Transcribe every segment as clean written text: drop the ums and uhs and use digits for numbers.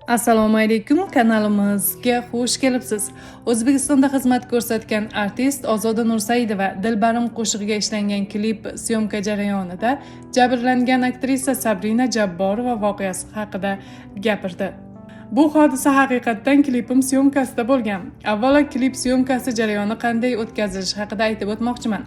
Assalomu alaykum, kanalimizga xush kelibsiz. O'zbekistonda xizmat ko'rsatgan artist Ozoda Nursaidova Dilbarim qo'shig'iga ishlangan klip syomka jarayonida jabrlangan aktrisa Sabrina Jabborova voqeasi haqida gapirdi. Bu hodisa haqiqatdan klipim syomkasida bo'lgan. Avvalo klip syomkasi jarayoni qanday o'tkazilishi haqida aytib o'tmoqchiman.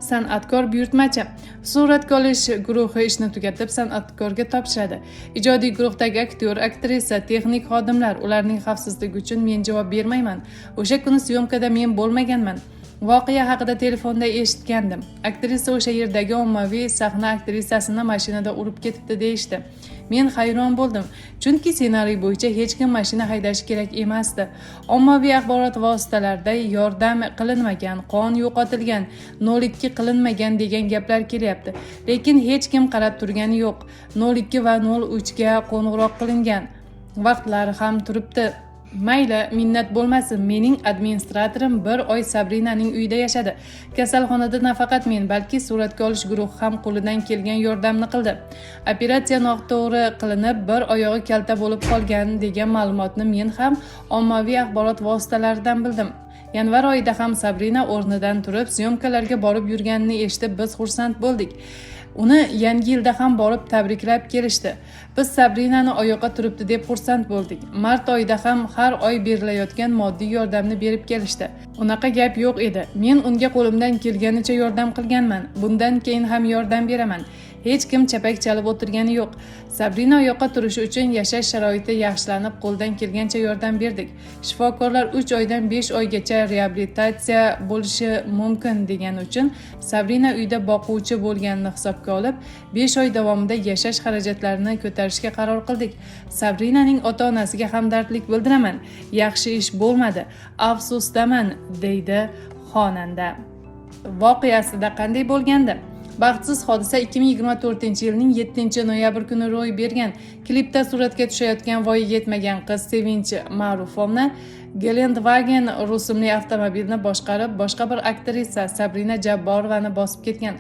San'atkor buyurtmachi suratga olish guruhi ishni tugatib san'atkorga topshiradi. Ijodiy guruhdagi aktyor, aktrisa, texnik xodimlar ularning xavfsizligi uchun men javob bermayman. O'sha kuni syomkada men bo'lmaganman. Voqea haqida telefonda eshitgandim. Aktrisa o'sha yerdagi ommaviy sahna aktrisasini mashinada urib ketibdi deyishdi. Men hayron bo'ldim, chunki ssenariy bo'yicha hech kim mashina haydashi kerak emasdi. Ommaviy axborot vositalarida yordam qilinmagan, qon yo'qotilgan, 02 qilinmagan degan gaplar kelyapti. Lekin hech kim qarab turgani yo'q. 02 va 03 ga qo'ng'iroq qilingan. Vaqtlari ham turibdi. Mayli, minnat bo'lmasin. Mening administratorim 1 oy Sabrinaning uyida yashadi. Kasalxonada nafaqat men, balki suratga olish guruhi ham qo'lidan kelgan yordamni qildi. Operatsiya noto'g'ri qilinib, bir oyog'i kalta bo'lib qolgan degan ma'lumotni men ham ommaviy axborot vositalaridan bildim. Yanvar oyida ham Sabrina o'rnidan turib, syomkalarga borib yurganini eshitib biz xursand bo'ldik. Uni yangi yilda ham borib tabriklab kelishdi. Biz Sabrinani oyoqqa turibdi deb xursand bo'ldik. Mart oyida ham har oy berilayotgan moddiy yordamni berib kelishdi. Unaqa gap yo'q edi. Men unga qo'limdan kelganicha yordam qilganman. Bundan keyin ham yordam beraman. Hech kim chapak chalib o'tirgani yo'q. Sabrina oyoqqa turishi uchun yashash sharoiti yaxshilanib, qo'ldan kelgancha yordam berdik. Shifokorlar 3 oydan 5 oygacha reabilitatsiya bo'lishi mumkin degani uchun Sabrina uyda boquvchi bo'lganini hisobga olib, 5 oy davomida yashash xarajatlarini ko'tarishga qaror qildik. Sabrinaning ota-onasiga hamdardlik bildiraman. Yaxshi ish bo'lmadi. Afsusdaman, deydi xonanda. Voqeasida qanday bo'lgandi? Baxtsiz hodisa 2024-yilning 7-noyabr kuni ro'y bergan. Klipda suratga tushayotgan voyaga yetmagan qiz Sevinch Ma'rufovna Gelandwagen rusumli avtomobilni boshqarib, boshqa bir aktrisa Sabrina Jabborovani bosib ketgan.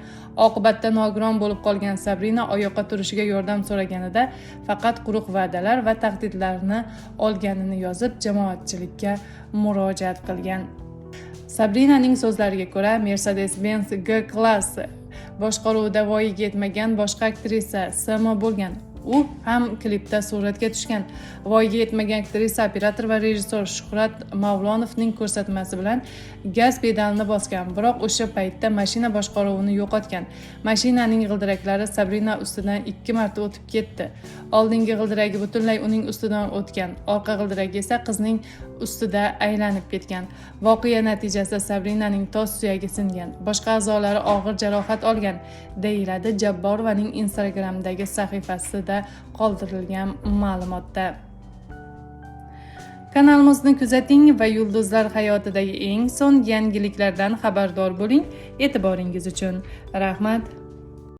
Oqibatda nogiron bo'lib qolgan Sabrina oyoqqa turishiga yordam so'raganida faqat quruq va'dalar va tahdidlarni olganini yozib, jamoatchilikka murojaat qilgan. Sabrinaning so'zlariga ko'ra, Mercedes-Benz G-Class boshqaruvida voyaga yetmagan boshqa aktrisa Simo bo'lgan. U ham klipda suratga tushgan. Voyaga yetmagan aktrisa, operator va rejissor Shuhrat Mavlonovning ko'rsatmasi bilan gaz pedalini bosgan, biroq o'sha paytda mashina boshqaruvini yo'qotgan. Mashinaning g'ildiraklari Sabrina ustidan 2 marta o'tib ketdi. Oldingi g'ildiragi butunlay uning ustidan o'tgan, orqa g'ildiragi esa qizning ustida aylanib ketgan. Voqea natijasida Sabrinaning tos suyagi singan, boshqa a'zolari og'ir jarohat olgan, deyiladi Jabborovaning Instagramdagi sahifasida qoldirilgan ma'lumotda. Kanalimizni kuzating va yulduzlar hayotidagi eng so'nggi yangiliklardan xabardor bo'ling. E'tiboringiz uchun rahmat.